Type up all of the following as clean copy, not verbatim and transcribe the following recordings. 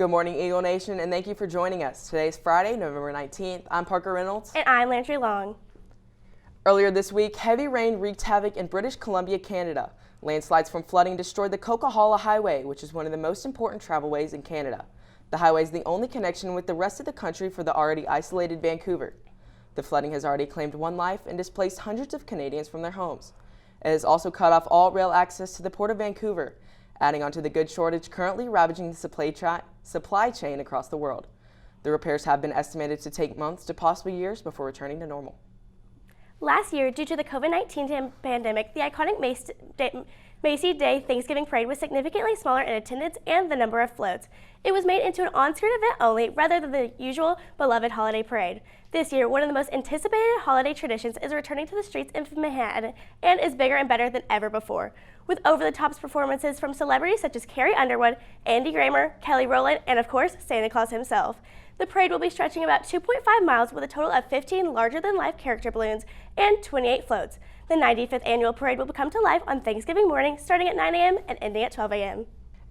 Good morning, Eagle Nation, and thank you for joining us. Today is Friday, November 19th. I'm Parker Reynolds. And I'm Landry Long. Earlier this week, heavy rain wreaked havoc in British Columbia, Canada. Landslides from flooding destroyed the Coquihalla Highway, which is one of the most important travelways in Canada. The highway is the only connection with the rest of the country for the already isolated Vancouver. The flooding has already claimed one life and displaced hundreds of Canadians from their homes. It has also cut off all rail access to the Port of Vancouver, adding on to the goods shortage currently ravaging the supply chain across the world. The repairs have been estimated to take months to possibly years before returning to normal. Last year, due to the COVID-19 pandemic, the iconic Macy Day Thanksgiving Parade was significantly smaller in attendance and the number of floats. It was made into an on-screen event only rather than the usual beloved holiday parade. This year, one of the most anticipated holiday traditions is returning to the streets in Manhattan and is bigger and better than ever before. With over-the-top performances from celebrities such as Carrie Underwood, Andy Grammer, Kelly Rowland, and of course, Santa Claus himself. The parade will be stretching about 2.5 miles with a total of 15 larger-than-life character balloons and 28 floats. The 95th annual parade will come to life on Thanksgiving morning, starting at 9 a.m. and ending at 12 a.m.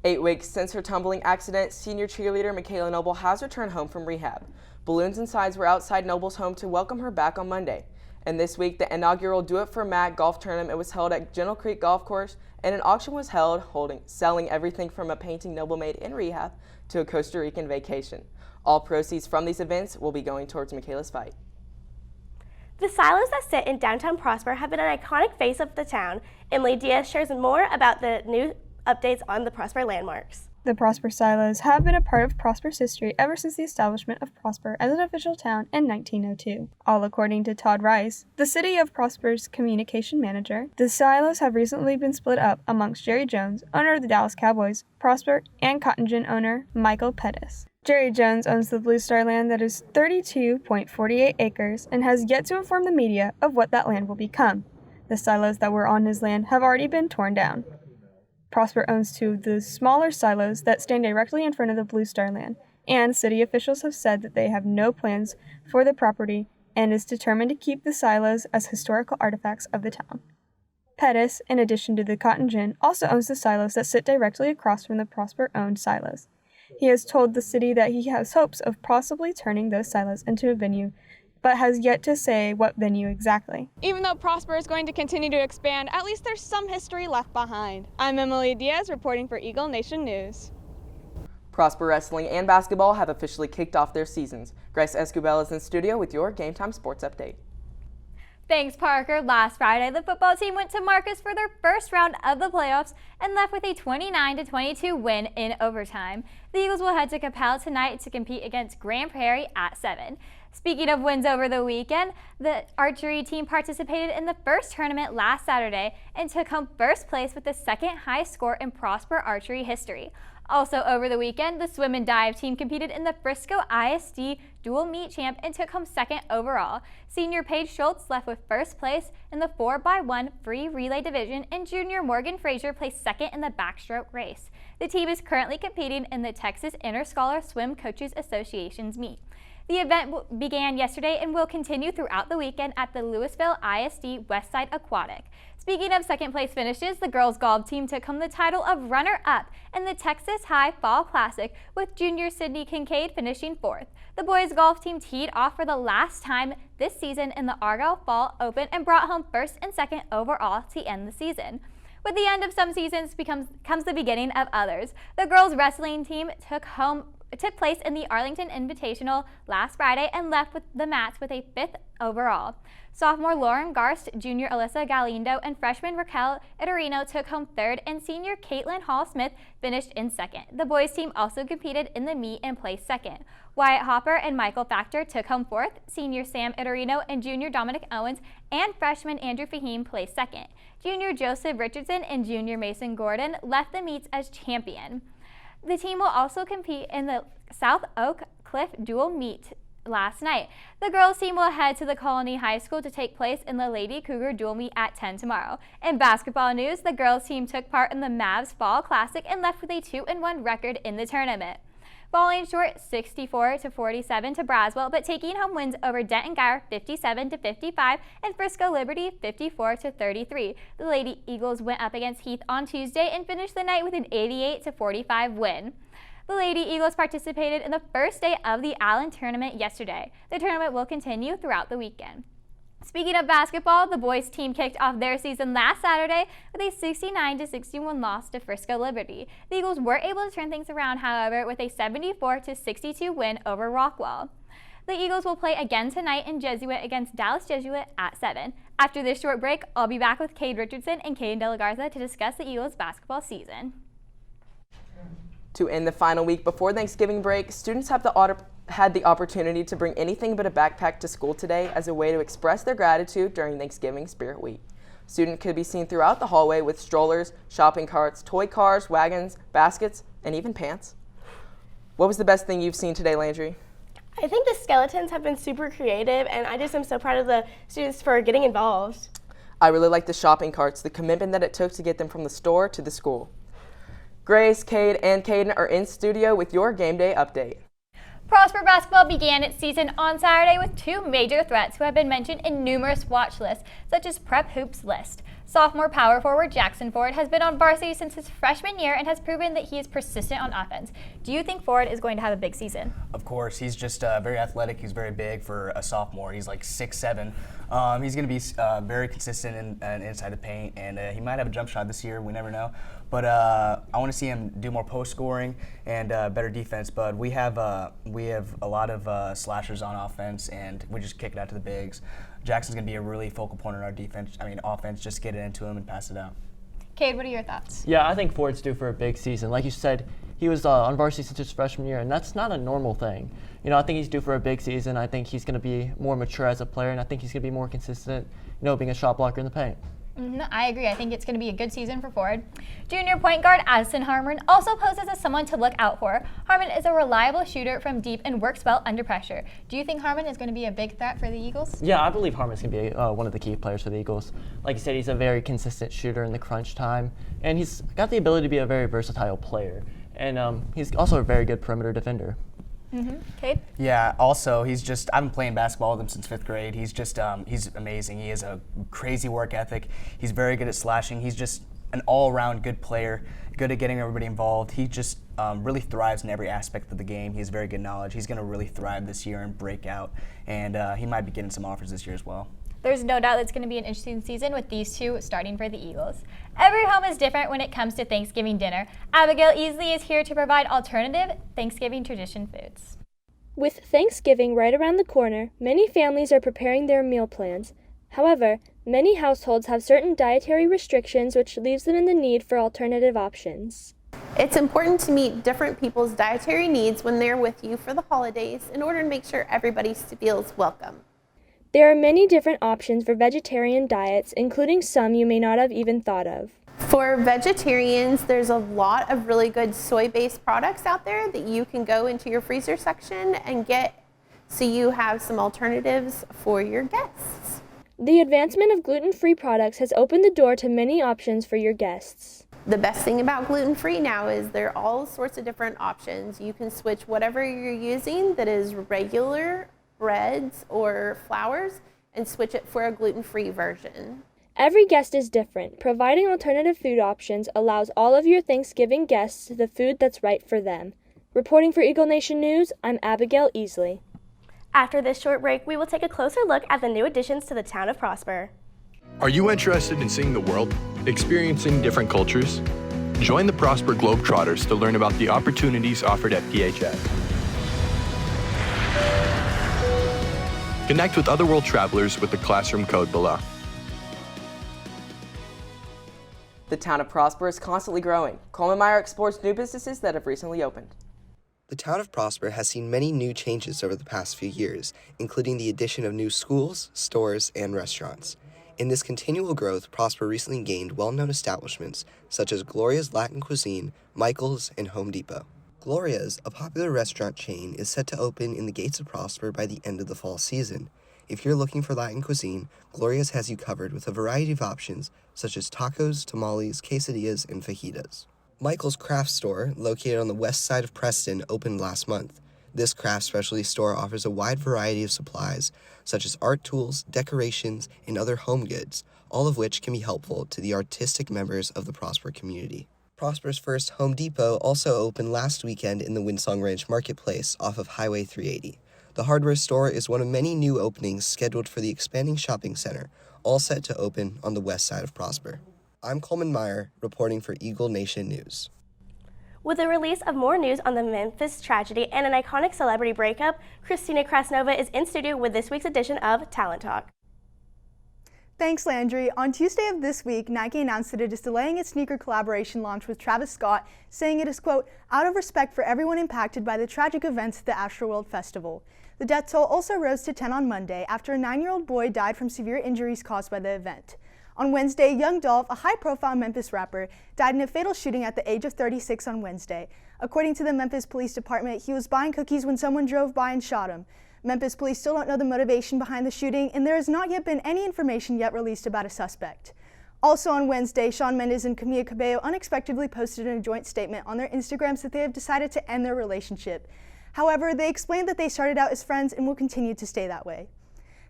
8 weeks since her tumbling accident, senior cheerleader Michaela Noble has returned home from rehab. Balloons and signs were outside Noble's home to welcome her back on Monday. And this week, the inaugural Do It for Matt golf tournament was held at Gentle Creek Golf Course, and an auction was held selling everything from a painting Noble made in rehab to a Costa Rican vacation. All proceeds from these events will be going towards Michaela's fight. The silos that sit in downtown Prosper have been an iconic face of the town. Emily Diaz shares more about the new updates on the Prosper landmarks. The Prosper silos have been a part of Prosper's history ever since the establishment of Prosper as an official town in 1902. All according to Todd Rice, the City of Prosper's communication manager. The silos have recently been split up amongst Jerry Jones, owner of the Dallas Cowboys, Prosper, and Cotton Gin owner Michael Pettis. Jerry Jones owns the Blue Star land that is 32.48 acres and has yet to inform the media of what that land will become. The silos that were on his land have already been torn down. Prosper owns two of the smaller silos that stand directly in front of the Blue Star land, and city officials have said that they have no plans for the property and is determined to keep the silos as historical artifacts of the town. Pettis, in addition to the Cotton Gin, also owns the silos that sit directly across from the Prosper-owned silos. He has told the city that he has hopes of possibly turning those silos into a venue, but has yet to say what venue exactly. Even though Prosper is going to continue to expand, at least there's some history left behind. I'm Emily Diaz reporting for Eagle Nation News. Prosper Wrestling and Basketball have officially kicked off their seasons. Grace Escobel is in studio with your Game Time Sports Update. Thanks, Parker. Last Friday, the football team went to Marcus for their first round of the playoffs and left with a 29-22 win in overtime. The Eagles will head to Capel tonight to compete against Grand Prairie at 7. Speaking of wins over the weekend, the archery team participated in the first tournament last Saturday and took home first place with the second highest score in Prosper archery history. Also over the weekend, the swim and dive team competed in the Frisco ISD dual meet champ and took home second overall. Senior Paige Schultz left with first place in the 4x1 free relay division, and junior Morgan Frazier placed second in the backstroke race. The team is currently competing in the Texas Interscholar Swim Coaches Association's meet. The event began yesterday and will continue throughout the weekend at the Louisville ISD Westside Aquatic. Speaking of second place finishes, the girls golf team took home the title of runner-up in the Texas High Fall Classic, with junior Sydney Kincaid finishing fourth. The boys golf team teed off for the last time this season in the Argyle Fall Open and brought home first and second overall to end the season. With the end of some seasons comes the beginning of others. The girls wrestling team took place in the Arlington Invitational last Friday and left with the mats with a 5th overall. Sophomore Lauren Garst, junior Alyssa Galindo, and freshman Raquel Itorino took home 3rd, and senior Caitlin Hall-Smith finished in 2nd. The boys team also competed in the meet and placed 2nd. Wyatt Hopper and Michael Factor took home 4th. Senior Sam Itorino and junior Dominic Owens and freshman Andrew Fahim placed 2nd. Junior Joseph Richardson and junior Mason Gordon left the meets as champion. The team will also compete in the South Oak Cliff dual meet last night. The girls team will head to the Colony High School to take place in the Lady Cougar dual meet at 10 tomorrow. In basketball news, the girls team took part in the Mavs Fall Classic and left with a 2-1 record in the tournament. Falling short 64-47 to Braswell, but taking home wins over Denton Guyer 57-55 and Frisco Liberty 54-33. The Lady Eagles went up against Heath on Tuesday and finished the night with an 88-45 win. The Lady Eagles participated in the first day of the Allen Tournament yesterday. The tournament will continue throughout the weekend. Speaking of basketball, the boys team kicked off their season last Saturday with a 69-61 loss to Frisco Liberty. The Eagles were able to turn things around, however, with a 74-62 win over Rockwall. The Eagles will play again tonight in Jesuit against Dallas Jesuit at 7. After this short break, I'll be back with Cade Richardson and Caden De La Garza to discuss the Eagles basketball season. To end the final week before Thanksgiving break, students had the opportunity to bring anything but a backpack to school today as a way to express their gratitude during Thanksgiving Spirit Week. Students could be seen throughout the hallway with strollers, shopping carts, toy cars, wagons, baskets, and even pants. What was the best thing you've seen today, Landry? I think the skeletons have been super creative, and I just am so proud of the students for getting involved. I really like the shopping carts, the commitment that it took to get them from the store to the school. Grace, Cade, and Caden are in studio with your game day update. Prosper basketball began its season on Saturday with two major threats who have been mentioned in numerous watch lists, such as Prep Hoops list. Sophomore power forward Jackson Ford has been on varsity since his freshman year and has proven that he is persistent on offense. Do you think Ford is going to have a big season? Of course, he's just very athletic. He's very big for a sophomore. He's like 6'7". He's going to be very consistent and inside the paint, and he might have a jump shot this year. We never know. But I want to see him do more post scoring and better defense. But we have a lot of slashers on offense, and we just kick it out to the bigs. Jackson's going to be a really focal point in our offense. Just get it into him and pass it out. Cade, what are your thoughts? Yeah, I think Ford's due for a big season. Like you said, he was on varsity since his freshman year, and that's not a normal thing. You know, I think he's due for a big season. I think he's going to be more mature as a player, and I think he's going to be more consistent, being a shot blocker in the paint. I agree. I think it's going to be a good season for Ford. Junior point guard Addison Harmon also poses as someone to look out for. Harmon is a reliable shooter from deep and works well under pressure. Do you think Harmon is going to be a big threat for the Eagles? Yeah, I believe Harmon's going to be one of the key players for the Eagles. Like you said, he's a very consistent shooter in the crunch time, and he's got the ability to be a very versatile player. And he's also a very good perimeter defender. Cade? Yeah, also, I've been playing basketball with him since 5th grade. He's amazing. He has a crazy work ethic. He's very good at slashing. He's just an all-around good player, good at getting everybody involved. He just really thrives in every aspect of the game. He has very good knowledge. He's going to really thrive this year and break out, and he might be getting some offers this year as well. There's no doubt it's going to be an interesting season with these two starting for the Eagles. Every home is different when it comes to Thanksgiving dinner. Abigail Easley is here to provide alternative Thanksgiving tradition foods. With Thanksgiving right around the corner, many families are preparing their meal plans. However, many households have certain dietary restrictions which leaves them in the need for alternative options. It's important to meet different people's dietary needs when they're with you for the holidays in order to make sure everybody feels welcome. There are many different options for vegetarian diets, including some you may not have even thought of. For vegetarians, there's a lot of really good soy-based products out there that you can go into your freezer section and get so you have some alternatives for your guests. The advancement of gluten-free products has opened the door to many options for your guests. The best thing about gluten-free now is there are all sorts of different options. You can switch whatever you're using that is regular breads or flours and switch it for a gluten-free version. Every guest is different. Providing alternative food options allows all of your Thanksgiving guests the food that's right for them. Reporting for Eagle Nation News, I'm Abigail Easley. After this short break, we will take a closer look at the new additions to the town of Prosper. Are you interested in seeing the world, experiencing different cultures? Join the Prosper Globetrotters to learn about the opportunities offered at PHS. Connect with other world travelers with the classroom code below. The town of Prosper is constantly growing. Coleman Meyer explores new businesses that have recently opened. The town of Prosper has seen many new changes over the past few years, including the addition of new schools, stores, and restaurants. In this continual growth, Prosper recently gained well-known establishments such as Gloria's Latin Cuisine, Michael's, and Home Depot. Gloria's, a popular restaurant chain, is set to open in the gates of Prosper by the end of the fall season. If you're looking for Latin cuisine, Gloria's has you covered with a variety of options such as tacos, tamales, quesadillas, and fajitas. Michael's Craft Store, located on the west side of Preston, opened last month. This craft specialty store offers a wide variety of supplies, such as art tools, decorations, and other home goods, all of which can be helpful to the artistic members of the Prosper community. Prosper's first Home Depot also opened last weekend in the Windsong Ranch Marketplace off of Highway 380. The hardware store is one of many new openings scheduled for the expanding shopping center, all set to open on the west side of Prosper. I'm Coleman Meyer, reporting for Eagle Nation News. With the release of more news on the Memphis tragedy and an iconic celebrity breakup, Christina Krasnova is in studio with this week's edition of Talent Talk. Thanks, Landry. On Tuesday of this week, Nike announced that it is delaying its sneaker collaboration launch with Travis Scott, saying it is, quote, out of respect for everyone impacted by the tragic events at the Astroworld Festival. The death toll also rose to 10 on Monday after a 9-year-old boy died from severe injuries caused by the event. On Wednesday, Young Dolph, a high-profile Memphis rapper, died in a fatal shooting at the age of 36 on Wednesday. According to the Memphis Police Department, he was buying cookies when someone drove by and shot him. Memphis police still don't know the motivation behind the shooting, and there has not yet been any information yet released about a suspect. Also on Wednesday, Shawn Mendes and Camila Cabello unexpectedly posted in a joint statement on their Instagrams that they have decided to end their relationship. However, they explained that they started out as friends and will continue to stay that way.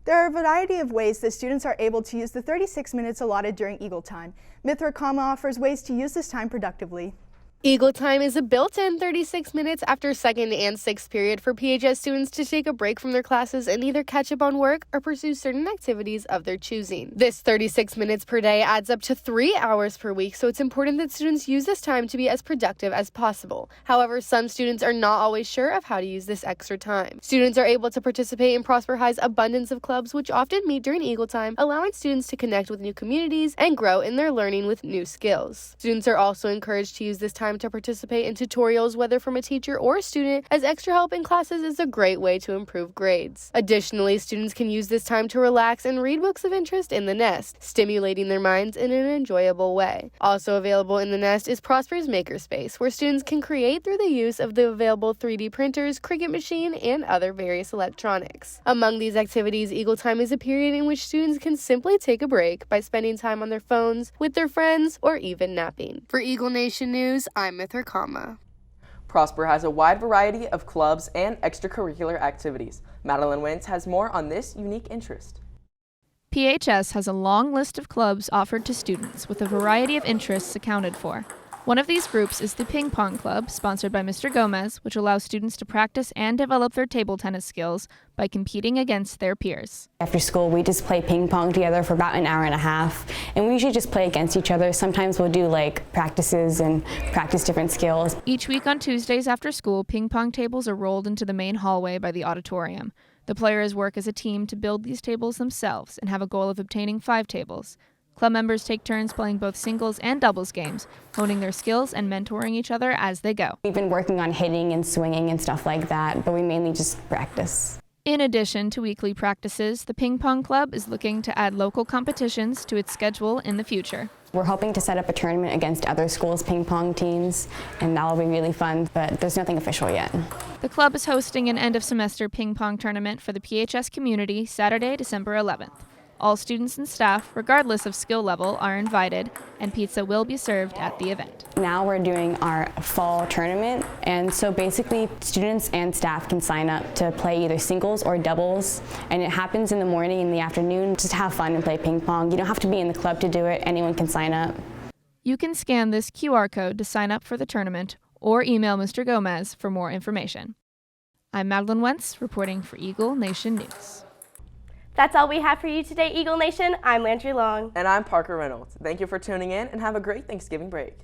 There are a variety of ways that students are able to use the 36 minutes allotted during Eagle Time. Mithra Kama offers ways to use this time productively. Eagle Time is a built-in 36 minutes after 2nd and 6th period for PHS students to take a break from their classes and either catch up on work or pursue certain activities of their choosing. This 36 minutes per day adds up to 3 hours per week, so it's important that students use this time to be as productive as possible. However, some students are not always sure of how to use this extra time. Students are able to participate in Prosper High's abundance of clubs, which often meet during Eagle Time, allowing students to connect with new communities and grow in their learning with new skills. Students are also encouraged to use this time to participate in tutorials, whether from a teacher or a student, as extra help in classes is a great way to improve grades. Additionally, students can use this time to relax and read books of interest in the Nest, stimulating their minds in an enjoyable way. Also available in the Nest is Prosper's Makerspace, where students can create through the use of the available 3D printers, Cricut machine, and other various electronics. Among these activities, Eagle Time is a period in which students can simply take a break by spending time on their phones, with their friends, or even napping. For Eagle Nation News, I'm Mithra Kama. Prosper has a wide variety of clubs and extracurricular activities. Madeline Wentz has more on this unique interest. PHS has a long list of clubs offered to students with a variety of interests accounted for. One of these groups is the Ping Pong Club, sponsored by Mr. Gomez, which allows students to practice and develop their table tennis skills by competing against their peers. After school, we just play ping pong together for about an hour and a half, and we usually just play against each other. Sometimes we'll do like practices and practice different skills. Each week on Tuesdays after school, ping pong tables are rolled into the main hallway by the auditorium. The players work as a team to build these tables themselves and have a goal of obtaining 5 tables. Club members take turns playing both singles and doubles games, honing their skills and mentoring each other as they go. We've been working on hitting and swinging and stuff like that, but we mainly just practice. In addition to weekly practices, the Ping Pong Club is looking to add local competitions to its schedule in the future. We're hoping to set up a tournament against other schools' ping pong teams, and that'll be really fun, but there's nothing official yet. The club is hosting an end-of-semester ping pong tournament for the PHS community Saturday, December 11th. All students and staff, regardless of skill level, are invited, and pizza will be served at the event. Now we're doing our fall tournament, and so basically students and staff can sign up to play either singles or doubles, and it happens in the morning and the afternoon. Just have fun and play ping pong. You don't have to be in the club to do it. Anyone can sign up. You can scan this QR code to sign up for the tournament or email Mr. Gomez for more information. I'm Madeline Wentz, reporting for Eagle Nation News. That's all we have for you today, Eagle Nation. I'm Landry Long. And I'm Parker Reynolds. Thank you for tuning in and have a great Thanksgiving break.